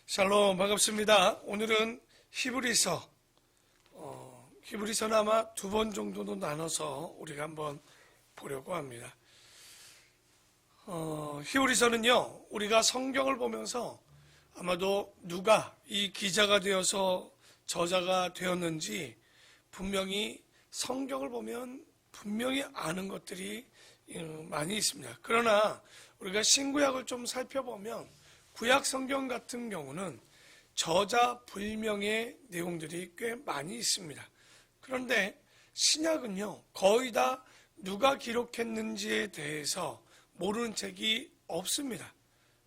샬롬, 반갑습니다. 오늘은 히브리서, 히브리서는 아마 2번 정도도 나눠서 우리가 한번 보려고 합니다. 히브리서는요, 우리가 성경을 보면서 아마도 누가 이 기자가 되어서 저자가 되었는지 분명히 성경을 보면 분명히 아는 것들이 많이 있습니다. 그러나 우리가 신구약을 좀 살펴보면 구약 성경 같은 경우는 저자 불명의 내용들이 꽤 많이 있습니다. 그런데 신약은요, 거의 다 누가 기록했는지에 대해서 모르는 책이 없습니다.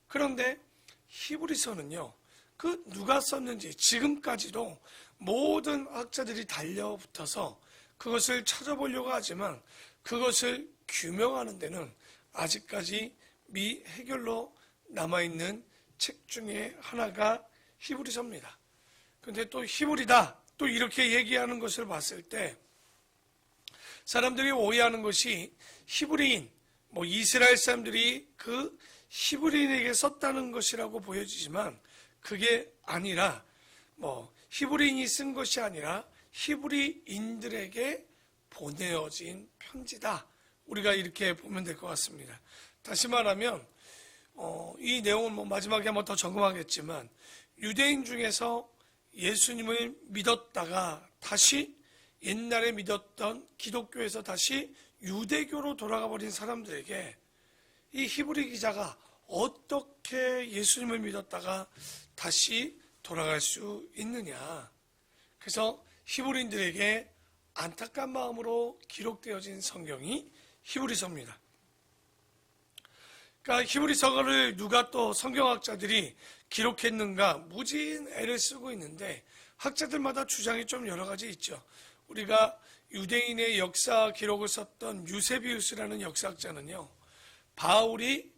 그런데 히브리서는요, 그 누가 썼는지 지금까지도 모든 학자들이 달려붙어서 그것을 찾아보려고 하지만 그것을 규명하는 데는 아직까지 미해결로 남아있는 책 중에 하나가 히브리서입니다. 근데 또 히브리다, 또 이렇게 얘기하는 것을 봤을 때 사람들이 오해하는 것이 히브리인, 이스라엘 사람들이 그 히브리인에게 썼다는 것이라고 보여지지만 그게 아니라 히브리인이 쓴 것이 아니라 히브리인들에게 보내어진 편지다. 우리가 이렇게 보면 될 것 같습니다. 다시 말하면 이 내용은 마지막에 한번 더 점검하겠지만 유대인 중에서 예수님을 믿었다가 다시 옛날에 믿었던 기독교에서 다시 유대교로 돌아가 버린 사람들에게 이 히브리 기자가 어떻게 예수님을 믿었다가 다시 돌아갈 수 있느냐. 그래서 히브리인들에게 안타까운 마음으로 기록되어진 성경이 히브리서입니다. 그러니까 히브리서를 누가 또 성경학자들이 기록했는가 무진 애를 쓰고 있는데 학자들마다 주장이 좀 여러 가지 있죠. 우리가 유대인의 역사 기록을 썼던 유세비우스라는 역사학자는요, 바울이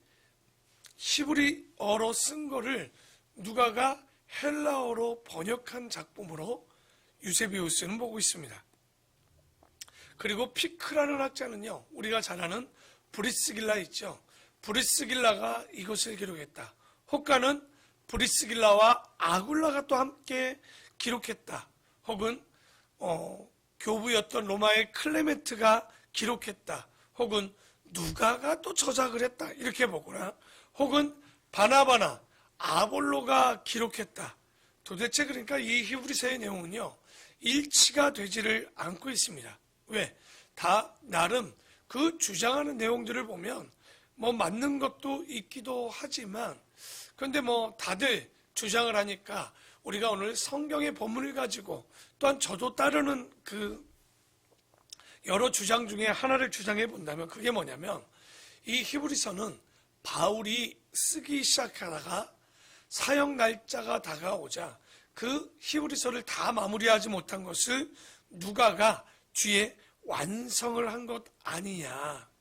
히브리어로 쓴 거를 누가가 헬라어로 번역한 작품으로 유세비우스는 보고 있습니다. 그리고 피크라는 학자는요, 우리가 잘 아는 브리스길라 있죠. 브리스길라가 이것을 기록했다. 혹가는 브리스길라와 아굴라가 또 함께 기록했다. 혹은 교부였던 로마의 클레멘트가 기록했다. 혹은 누가가 또 저작을 했다. 이렇게 보거나 혹은 바나바나 아볼로가 기록했다. 도대체 그러니까 이 히브리서의 내용은요, 일치가 되지를 않고 있습니다. 왜? 다 나름 그 주장하는 내용들을 보면 맞는 것도 있기도 하지만 그런데 다들 주장을 하니까 우리가 오늘 성경의 본문을 가지고 또한 저도 따르는 그 여러 주장 중에 하나를 주장해 본다면 그게 뭐냐면 이 히브리서는 바울이 쓰기 시작하다가 사형 날짜가 다가오자 그 히브리서를 다 마무리하지 못한 것을 누가가 뒤에 완성을 한 것 아니냐.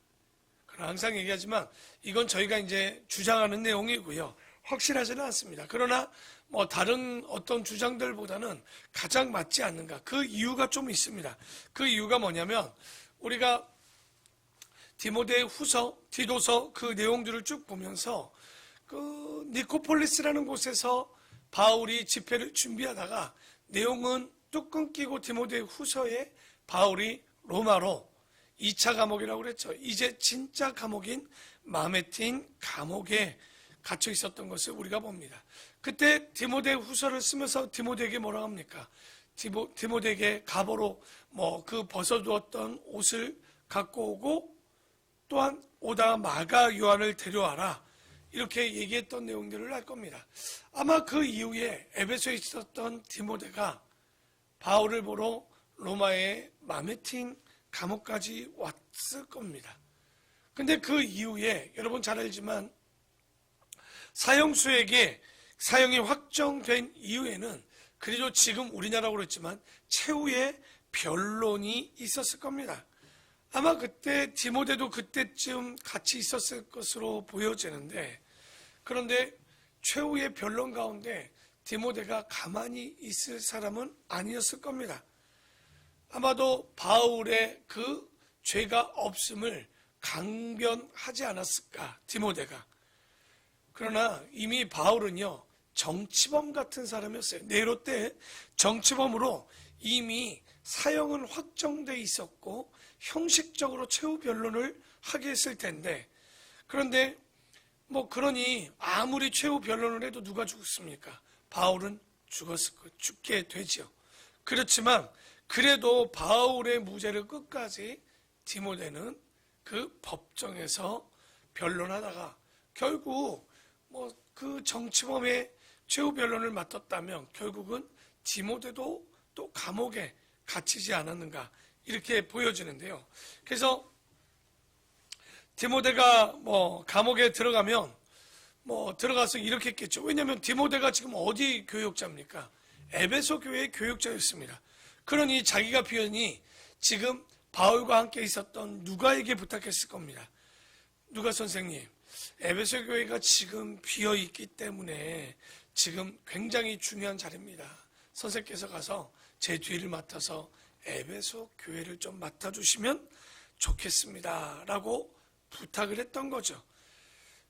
항상 얘기하지만 이건 저희가 이제 주장하는 내용이고요. 확실하지는 않습니다. 그러나 다른 어떤 주장들보다는 가장 맞지 않는가. 그 이유가 좀 있습니다. 그 이유가 뭐냐면 우리가 디모데 후서, 디도서 그 내용들을 쭉 보면서 그 니코폴리스라는 곳에서 바울이 집회를 준비하다가 내용은 뚝 끊기고 디모데 후서에 바울이 로마로 2차 감옥이라고 그랬죠. 이제 진짜 감옥인 마메틴 감옥에 갇혀 있었던 것을 우리가 봅니다. 그때 디모데 후서를 쓰면서 디모데에게 뭐라고 합니까? 디모데에게 갑오로 그 벗어두었던 옷을 갖고 오고 또한 오다 마가 요한을 데려와라. 이렇게 얘기했던 내용들을 알 겁니다. 아마 그 이후에 에베소에 있었던 디모데가 바울을 보러 로마의 마메틴 감옥까지 왔을 겁니다. 근데 그 이후에 여러분 잘 알지만 사형수에게 사형이 확정된 이후에는 그래도 지금 우리나라로 그랬지만 최후의 변론이 있었을 겁니다. 아마 그때 디모데도 그때쯤 같이 있었을 것으로 보여지는데 그런데 최후의 변론 가운데 디모데가 가만히 있을 사람은 아니었을 겁니다. 아마도 바울의 그 죄가 없음을 강변하지 않았을까, 디모데가. 그러나 이미 바울은요, 정치범 같은 사람이었어요. 네로 때 정치범으로 이미 사형은 확정돼 있었고 형식적으로 최후 변론을 하게 했을 텐데, 그런데 그러니 아무리 최후 변론을 해도 누가 죽습니까? 바울은 죽게 되지요. 그렇지만 그래도 바울의 무죄를 끝까지 디모데는 그 법정에서 변론하다가 결국 그 정치범의 최후 변론을 맡았다면 결국은 디모데도 또 감옥에 갇히지 않았는가, 이렇게 보여지는데요. 그래서 디모데가 감옥에 들어가면 들어가서 이렇게 했겠죠. 왜냐하면 디모데가 지금 어디 교역자입니까? 에베소 교회의 교역자였습니다. 그러니 자기가 비연히 지금 바울과 함께 있었던 누가에게 부탁했을 겁니다. 누가 선생님, 에베소 교회가 지금 비어 있기 때문에 지금 굉장히 중요한 자리입니다. 선생께서 가서 제 뒤를 맡아서 에베소 교회를 좀 맡아주시면 좋겠습니다 라고 부탁을 했던 거죠.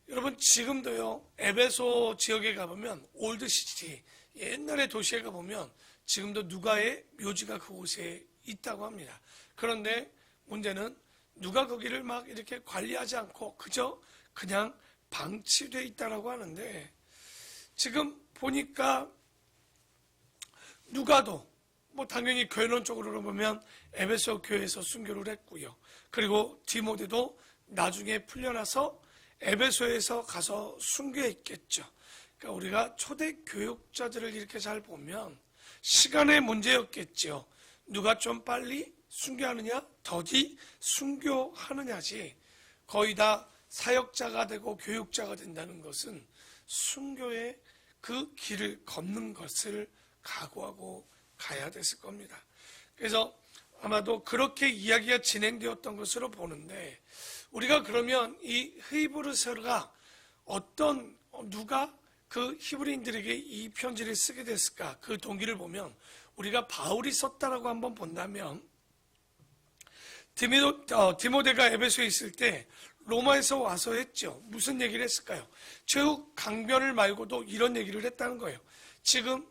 여러분, 지금도요, 에베소 지역에 가보면 올드시티, 옛날의 도시에 가보면 지금도 누가의 묘지가 그곳에 있다고 합니다. 그런데 문제는 누가 거기를 막 이렇게 관리하지 않고 그냥 방치되어 있다라고 하는데, 지금 보니까 누가도 당연히 교회론적으로 보면 에베소 교회에서 순교를 했고요. 그리고 디모데도 나중에 풀려나서 에베소에서 가서 순교했겠죠. 그러니까 우리가 초대 교육자들을 이렇게 잘 보면 시간의 문제였겠죠. 누가 좀 빨리 순교하느냐, 더디 순교하느냐지, 거의 다 사역자가 되고 교육자가 된다는 것은 순교의 그 길을 걷는 것을 각오하고 가야 됐을 겁니다. 그래서 아마도 그렇게 이야기가 진행되었던 것으로 보는데, 우리가 그러면 이 히브리서가 누가 그 히브리인들에게 이 편지를 쓰게 됐을까? 그 동기를 보면 우리가 바울이 썼다라고 한번 본다면, 디모데가 에베소에 있을 때 로마에서 와서 했죠. 무슨 얘기를 했을까요? 최후 강변을 말고도 이런 얘기를 했다는 거예요. 지금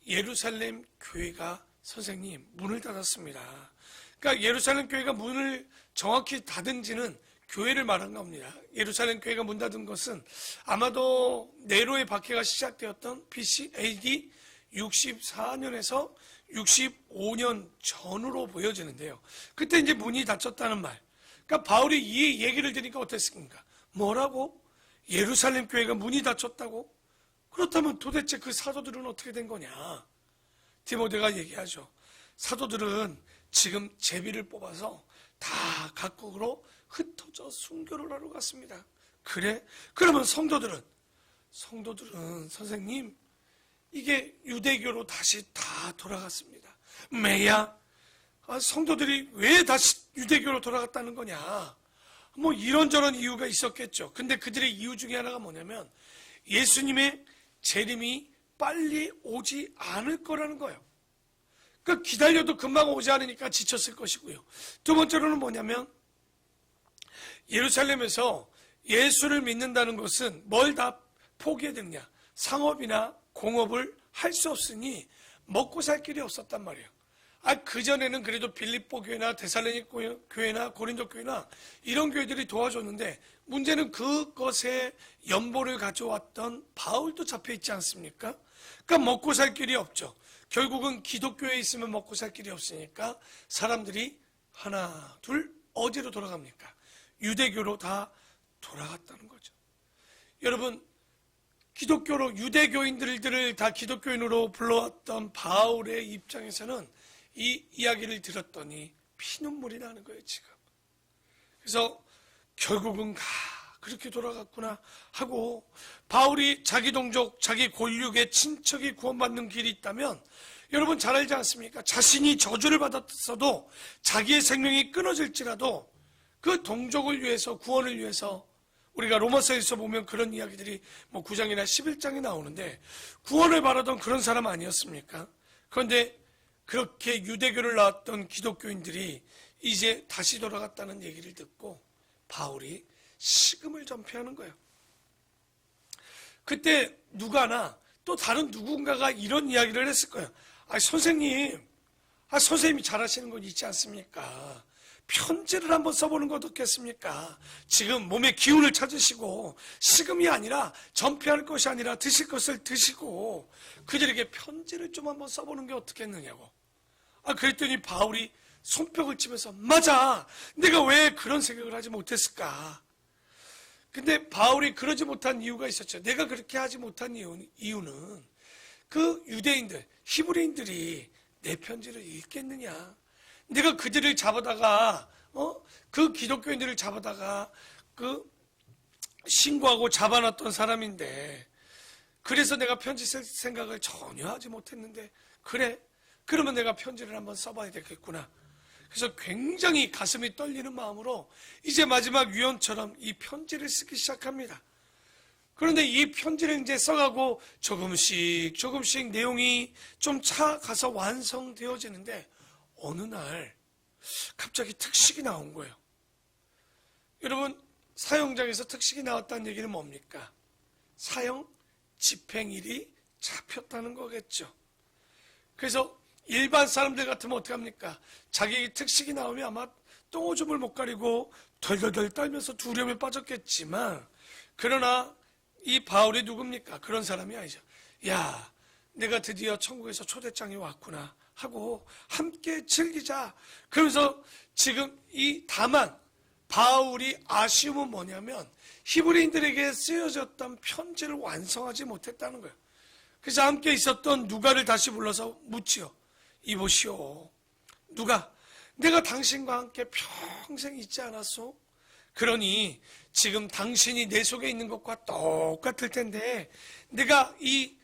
예루살렘 교회가 선생님 문을 닫았습니다. 그러니까 예루살렘 교회가 문을 정확히 닫은 지는 교회를 말한 겁니다. 예루살렘 교회가 문 닫은 것은 아마도 네로의 박해가 시작되었던 BC AD 64년에서 65년 전으로 보여지는데요. 그때 이제 문이 닫혔다는 말. 그러니까 바울이 이 얘기를 들으니까 어땠습니까? 뭐라고? 예루살렘 교회가 문이 닫혔다고? 그렇다면 도대체 그 사도들은 어떻게 된 거냐? 디모데가 얘기하죠. 사도들은 지금 제비를 뽑아서 다 각국으로 흩어져 순교를 하러 갔습니다. 그래? 그러면 성도들은 선생님, 이게 유대교로 다시 다 돌아갔습니다. 매야, 성도들이 왜 다시 유대교로 돌아갔다는 거냐? 이런저런 이유가 있었겠죠. 근데 그들의 이유 중에 하나가 뭐냐면 예수님의 재림이 빨리 오지 않을 거라는 거예요. 그러니까 기다려도 금방 오지 않으니까 지쳤을 것이고요. 두 번째로는 뭐냐면 예루살렘에서 예수를 믿는다는 것은 뭘 다 포기해야 되느냐? 상업이나 공업을 할 수 없으니 먹고 살 길이 없었단 말이에요. 그전에는 그래도 빌립보 교회나 데살로니가 교회나 고린도 교회나 이런 교회들이 도와줬는데, 문제는 그것에 연보를 가져왔던 바울도 잡혀있지 않습니까? 그러니까 먹고 살 길이 없죠. 결국은 기독교에 있으면 먹고 살 길이 없으니까 사람들이 하나 둘 어디로 돌아갑니까? 유대교로 다 돌아갔다는 거죠. 여러분, 기독교로 유대교인들을 다 기독교인으로 불러왔던 바울의 입장에서는 이 이야기를 들었더니 피눈물이 나는 거예요, 지금. 그래서 결국은 그렇게 돌아갔구나 하고, 바울이 자기 동족, 자기 골육의 친척이 구원받는 길이 있다면 여러분 잘 알지 않습니까? 자신이 저주를 받았어도 자기의 생명이 끊어질지라도 그 동족을 위해서, 구원을 위해서, 우리가 로마서에서 보면 그런 이야기들이 9장이나 11장이 나오는데 구원을 바라던 그런 사람 아니었습니까? 그런데 그렇게 유대교를 나왔던 기독교인들이 이제 다시 돌아갔다는 얘기를 듣고 바울이 식음을 전폐하는 거예요. 그때 누가나 또 다른 누군가가 이런 이야기를 했을 거예요. 선생님, 선생님이 잘하시는 건 있지 않습니까? 편지를 한번 써보는 것 어떻겠습니까? 지금 몸의 기운을 찾으시고 식음이 아니라 전폐할 것이 아니라 드실 것을 드시고 그들에게 편지를 좀 한번 써보는 게 어떻겠느냐고. 그랬더니 바울이 손뼉을 치면서 맞아! 내가 왜 그런 생각을 하지 못했을까? 근데 바울이 그러지 못한 이유가 있었죠. 내가 그렇게 하지 못한 이유는 그 유대인들, 히브리인들이 내 편지를 읽겠느냐? 내가 그들을 잡아다가 그 기독교인들을 잡아다가 신고하고 잡아놨던 사람인데 그래서 내가 편지 쓸 생각을 전혀 하지 못했는데 그래? 그러면 내가 편지를 한번 써봐야 되겠구나. 그래서 굉장히 가슴이 떨리는 마음으로 이제 마지막 유언처럼 이 편지를 쓰기 시작합니다. 그런데 이 편지를 이제 써가고 조금씩 내용이 좀 차가서 완성되어지는데 어느 날 갑자기 특식이 나온 거예요. 여러분, 사형장에서 특식이 나왔다는 얘기는 뭡니까? 사형 집행일이 잡혔다는 거겠죠. 그래서 일반 사람들 같으면 어떡합니까? 자기 특식이 나오면 아마 똥오줌을 못 가리고 덜덜덜 떨면서 두려움에 빠졌겠지만 그러나 이 바울이 누굽니까? 그런 사람이 아니죠. 야, 내가 드디어 천국에서 초대장이 왔구나 하고 함께 즐기자. 그러면서 지금 다만 바울이 아쉬움은 뭐냐면 히브리인들에게 쓰여졌던 편지를 완성하지 못했다는 거예요. 그래서 함께 있었던 누가를 다시 불러서 묻지요. 이보시오. 누가 내가 당신과 함께 평생 있지 않았소? 그러니 지금 당신이 내 속에 있는 것과 똑같을 텐데 내가 이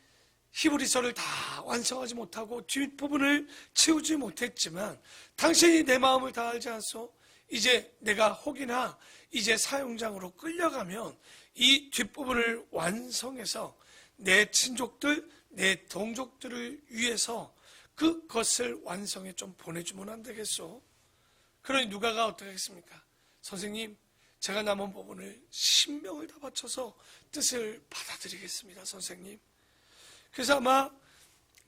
히브리서를 다 완성하지 못하고 뒷부분을 채우지 못했지만 당신이 내 마음을 다 알지 않소? 이제 내가 혹이나 이제 사형장으로 끌려가면 이 뒷부분을 완성해서 내 친족들, 내 동족들을 위해서 그것을 완성해 좀 보내주면 안 되겠소? 그러니 누가가 어떻게 하겠습니까? 선생님, 제가 남은 부분을 신명을 다 바쳐서 뜻을 받아들이겠습니다, 선생님. 그래서 아마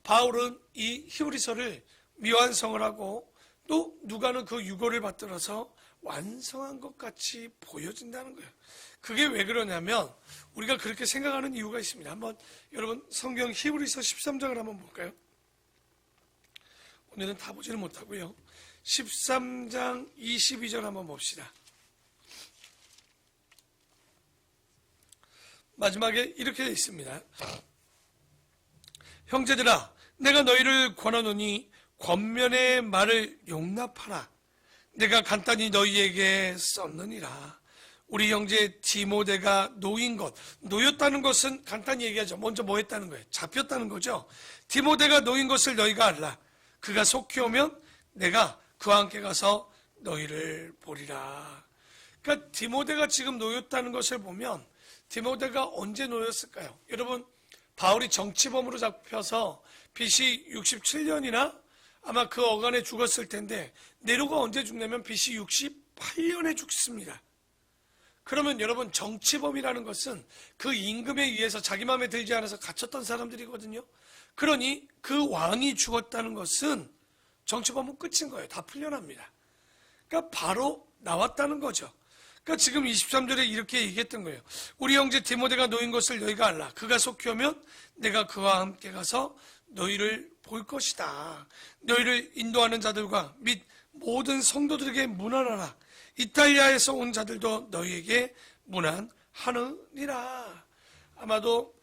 바울은 이 히브리서를 미완성을 하고 또 누가는 그 유고를 받들어서 완성한 것 같이 보여진다는 거예요. 그게 왜 그러냐면 우리가 그렇게 생각하는 이유가 있습니다. 한번 여러분 성경 히브리서 13장을 한번 볼까요? 오늘은 다 보지는 못하고요. 13장 22절 한번 봅시다. 마지막에 이렇게 되어 있습니다. 형제들아, 내가 너희를 권하노니 권면의 말을 용납하라. 내가 간단히 너희에게 썼느니라. 우리 형제 디모데가 놓였다는 것은 간단히 얘기하죠. 먼저 뭐 했다는 거예요? 잡혔다는 거죠. 디모데가 놓인 것을 너희가 알라. 그가 속히 오면 내가 그와 함께 가서 너희를 보리라. 그러니까 디모데가 지금 놓였다는 것을 보면 디모데가 언제 놓였을까요? 여러분, 바울이 정치범으로 잡혀서 BC 67년이나 아마 그 어간에 죽었을 텐데 네로가 언제 죽냐면 BC 68년에 죽습니다. 그러면 여러분, 정치범이라는 것은 그 임금에 의해서 자기 마음에 들지 않아서 갇혔던 사람들이거든요. 그러니 그 왕이 죽었다는 것은 정치범은 끝인 거예요. 다 풀려납니다. 그러니까 바로 나왔다는 거죠. 그러니까 지금 23절에 이렇게 얘기했던 거예요. 우리 형제 디모데가 놓인 것을 너희가 알라. 그가 속히 오면 내가 그와 함께 가서 너희를 볼 것이다. 너희를 인도하는 자들과 및 모든 성도들에게 문안하라. 이탈리아에서 온 자들도 너희에게 문안하느니라. 아마도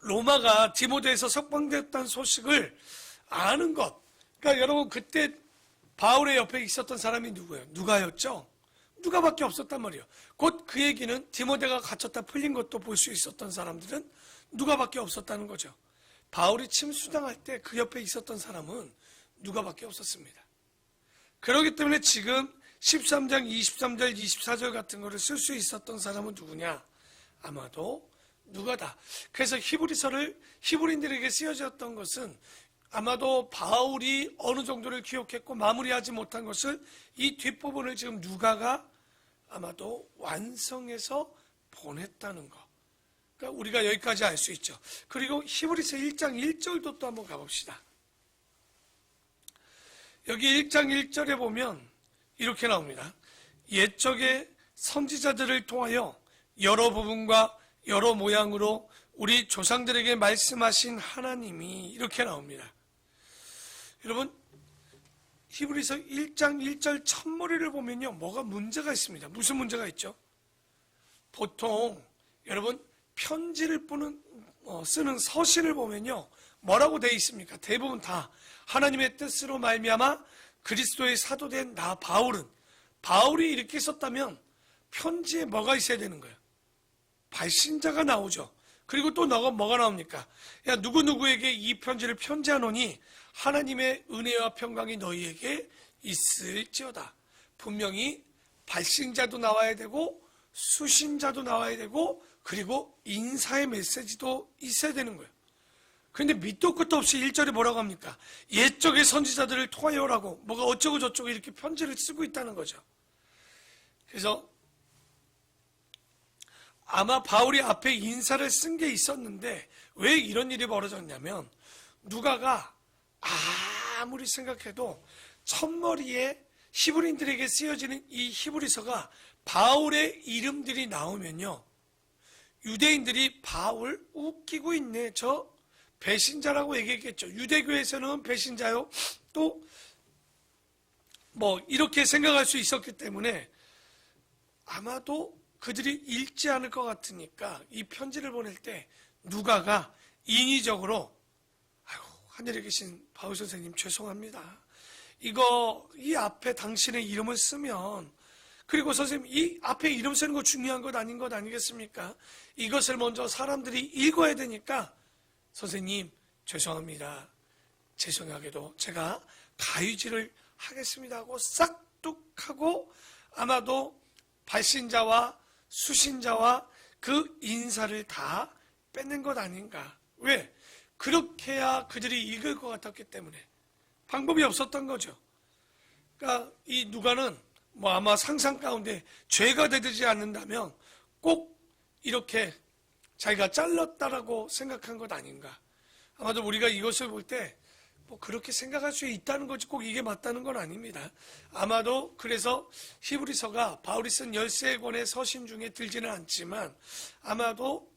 로마가 디모데에서 석방되었다는 소식을 아는 것. 그러니까 여러분, 그때 바울의 옆에 있었던 사람이 누구예요? 누가였죠? 누가밖에 없었단 말이에요. 곧 그 얘기는 디모데가 갇혔다 풀린 것도 볼 수 있었던 사람들은 누가밖에 없었다는 거죠. 바울이 침수당할 때 그 옆에 있었던 사람은 누가밖에 없었습니다. 그렇기 때문에 지금 13장 23절 24절 같은 거를 쓸 수 있었던 사람은 누구냐? 아마도 누가다. 그래서 히브리서를 히브리인들에게 쓰여졌던 것은 아마도 바울이 어느 정도를 기억했고 마무리하지 못한 것을 이 뒷부분을 지금 누가가 아마도 완성해서 보냈다는 것. 그러니까 우리가 여기까지 알 수 있죠. 그리고 히브리서 1장 1절도 또 한번 가봅시다. 여기 1장 1절에 보면 이렇게 나옵니다. 옛적의 선지자들을 통하여 여러 부분과 여러 모양으로 우리 조상들에게 말씀하신 하나님이, 이렇게 나옵니다. 여러분, 히브리서 1장 1절 첫머리를 보면요, 뭐가 문제가 있습니다. 무슨 문제가 있죠? 보통 여러분 편지를 쓰는 서신을 보면요, 뭐라고 되어 있습니까? 대부분 다 하나님의 뜻으로 말미암아 그리스도의 사도된 나 바울이 이렇게 썼다면 편지에 뭐가 있어야 되는 거예요? 발신자가 나오죠. 그리고 또 뭐가 나옵니까? 야, 누구누구에게 이 편지를 편지하노니 하나님의 은혜와 평강이 너희에게 있을지어다. 분명히 발신자도 나와야 되고 수신자도 나와야 되고 그리고 인사의 메시지도 있어야 되는 거예요. 그런데 밑도 끝도 없이 1절에 뭐라고 합니까? 옛적의 선지자들을 통하여라고 뭐가 어쩌고 저쩌고 이렇게 편지를 쓰고 있다는 거죠. 그래서 아마 바울이 앞에 인사를 쓴 게 있었는데 왜 이런 일이 벌어졌냐면, 누가가 아무리 생각해도 첫머리에 히브리인들에게 쓰여지는 이 히브리서가 바울의 이름들이 나오면요, 유대인들이 바울 웃기고 있네, 저 배신자라고 얘기했겠죠. 유대교에서는 배신자요, 또 뭐 이렇게 생각할 수 있었기 때문에 아마도 그들이 읽지 않을 것 같으니까 이 편지를 보낼 때 누가가 인위적으로, 아이고, 하늘에 계신 바울 선생님 죄송합니다, 이 앞에 당신의 이름을 쓰면, 그리고 선생님 이 앞에 이름 쓰는 거 중요한 것 아닌 것 아니겠습니까? 이것을 먼저 사람들이 읽어야 되니까 선생님 죄송합니다, 죄송하게도 제가 가위질을 하겠습니다 하고 싹둑하고 아마도 발신자와 수신자와 그 인사를 다 뺏는 것 아닌가. 왜? 그렇게 해야 그들이 읽을 것 같았기 때문에 방법이 없었던 거죠. 그러니까 이 누가는 뭐 아마 상상 가운데 죄가 되지 않는다면 꼭 이렇게 자기가 잘랐다라고 생각한 것 아닌가. 아마도 우리가 이것을 볼 때 뭐 그렇게 생각할 수 있다는 거지 꼭 이게 맞다는 건 아닙니다. 아마도 그래서 히브리서가 바울이 쓴 13권의 서신 중에 들지는 않지만 아마도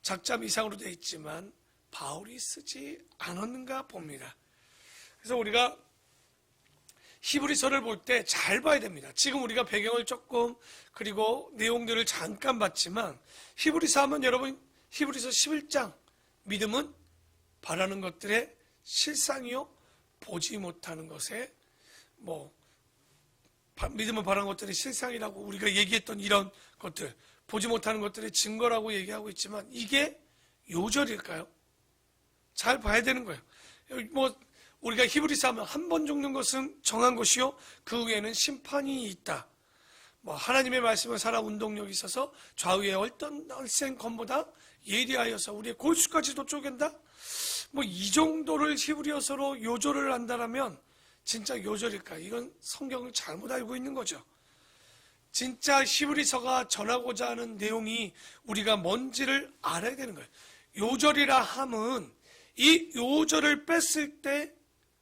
작자 이상으로 되어 있지만 바울이 쓰지 않았는가 봅니다. 그래서 우리가 히브리서를 볼 때 잘 봐야 됩니다. 지금 우리가 배경을 조금 그리고 내용들을 잠깐 봤지만 히브리서 하면 여러분 히브리서 11장 믿음은 바라는 것들의 실상이요 보지 못하는 것에 믿음은 바라는 것들의 실상이라고 우리가 얘기했던 이런 것들, 보지 못하는 것들의 증거라고 얘기하고 있지만 이게 요절일까요? 잘 봐야 되는 거예요. 우리가 히브리서 하면 한 번 죽는 것은 정한 것이요 그 후에는 심판이 있다. 하나님의 말씀은 살아 운동력이 있어서 좌우의 얼센 검보다 예리하여서 우리의 골수까지도 쪼갠다. 이 정도를 히브리어서로 요절을 한다라면 진짜 요절일까? 이건 성경을 잘못 알고 있는 거죠. 진짜 히브리서가 전하고자 하는 내용이 우리가 뭔지를 알아야 되는 거예요. 요절이라 함은 이 요절을 뺐을 때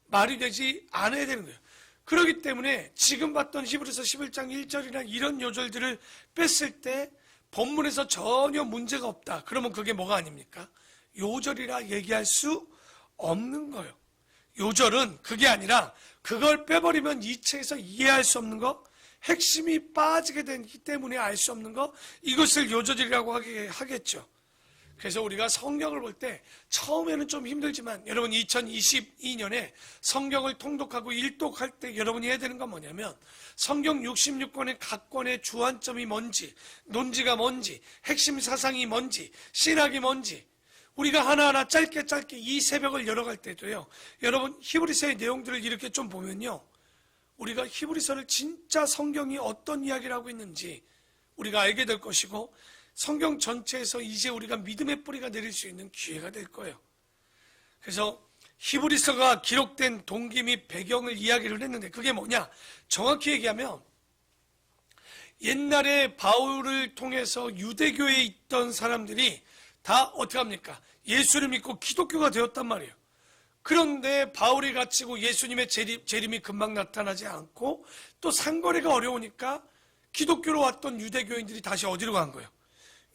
말이 되지 않아야 되는 거예요. 그렇기 때문에 지금 봤던 히브리서 11장 1절이나 이런 요절들을 뺐을 때 본문에서 전혀 문제가 없다. 그러면 그게 뭐가 아닙니까? 요절이라 얘기할 수 없는 거예요. 요절은 그게 아니라 그걸 빼버리면 이 책에서 이해할 수 없는 거, 핵심이 빠지게 되기 때문에 알 수 없는 거, 이것을 요절이라고 하겠죠. 그래서 우리가 성경을 볼 때 처음에는 좀 힘들지만 여러분 2022년에 성경을 통독하고 일독할 때 여러분이 해야 되는 건 뭐냐면 성경 66권의 각 권의 주안점이 뭔지, 논지가 뭔지, 핵심 사상이 뭔지, 신학이 뭔지 우리가 하나하나 짧게 이 새벽을 열어갈 때도요, 여러분 히브리서의 내용들을 이렇게 좀 보면요, 우리가 히브리서를 진짜 성경이 어떤 이야기를 하고 있는지 우리가 알게 될 것이고 성경 전체에서 이제 우리가 믿음의 뿌리가 내릴 수 있는 기회가 될 거예요. 그래서 히브리서가 기록된 동기 및 배경을 이야기를 했는데 그게 뭐냐? 정확히 얘기하면 옛날에 바울을 통해서 유대교에 있던 사람들이 다 어떻게 합니까? 예수를 믿고 기독교가 되었단 말이에요. 그런데 바울이 갇히고 예수님의 재림이 금방 나타나지 않고 또 상거래가 어려우니까 기독교로 왔던 유대교인들이 다시 어디로 간 거예요?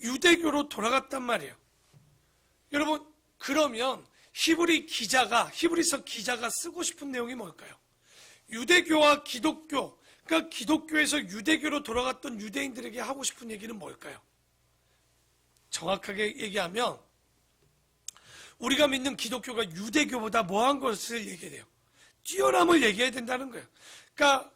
유대교로 돌아갔단 말이에요. 여러분, 그러면 히브리서 기자가 쓰고 싶은 내용이 뭘까요? 유대교와 기독교, 그러니까 기독교에서 유대교로 돌아갔던 유대인들에게 하고 싶은 얘기는 뭘까요? 정확하게 얘기하면 우리가 믿는 기독교가 유대교보다 뭐한 것을 얘기해야 돼요? 뛰어남을 얘기해야 된다는 거예요. 그러니까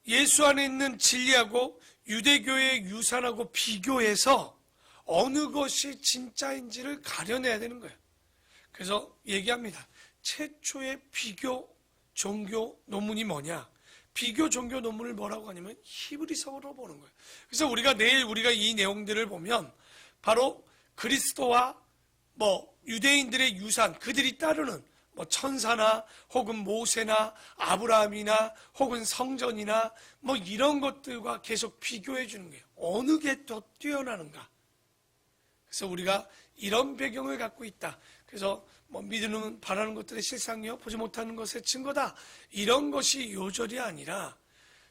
예수 안에 있는 진리하고 유대교의 유산하고 비교해서 어느 것이 진짜인지를 가려내야 되는 거예요. 그래서 얘기합니다. 최초의 비교 종교 논문이 뭐냐? 비교 종교 논문을 뭐라고 하냐면 히브리서로 보는 거예요. 그래서 내일 우리가 이 내용들을 보면 바로 그리스도와 유대인들의 유산, 그들이 따르는 천사나 혹은 모세나 아브라함이나 혹은 성전이나 이런 것들과 계속 비교해 주는 거예요. 어느 게 더 뛰어나는가? 그래서 우리가 이런 배경을 갖고 있다. 그래서 믿는 바라는 것들의 실상이요 보지 못하는 것의 증거다. 이런 것이 요절이 아니라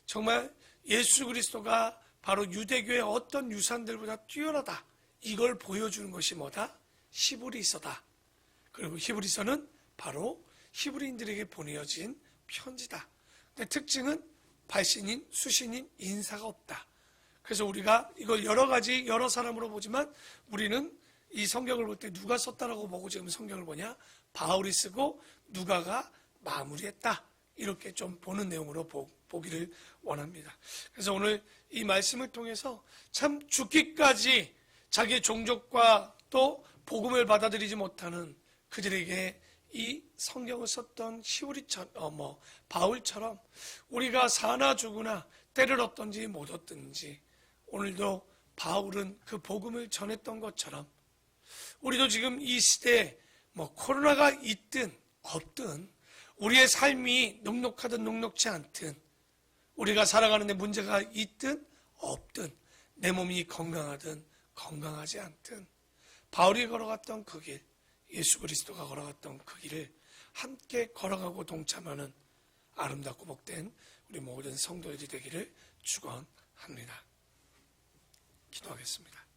정말 예수 그리스도가 바로 유대교의 어떤 유산들보다 뛰어나다. 이걸 보여주는 것이 뭐다? 히브리서다. 그리고 히브리서는 바로 히브리인들에게 보내어진 편지다. 근데 특징은 발신인, 수신인, 인사가 없다. 그래서 우리가 이걸 여러 사람으로 보지만 우리는 이 성경을 볼 때 누가 썼다라고 보고 지금 성경을 보냐? 바울이 쓰고 누가가 마무리했다. 이렇게 좀 보는 내용으로 보기를 원합니다. 그래서 오늘 이 말씀을 통해서 참 죽기까지 자기의 종족과 또 복음을 받아들이지 못하는 그들에게 이 성경을 썼던 바울처럼 우리가 사나 죽으나 때를 얻든지 못 얻든지 오늘도 바울은 그 복음을 전했던 것처럼 우리도 지금 이 시대에 코로나가 있든 없든 우리의 삶이 녹록하든 녹록지 않든 우리가 살아가는 데 문제가 있든 없든 내 몸이 건강하든 건강하지 않든 바울이 걸어갔던 그 길, 예수 그리스도가 걸어갔던 그 길을 함께 걸어가고 동참하는 아름답고 복된 우리 모든 성도들이 되기를 축원합니다. 기도하겠습니다.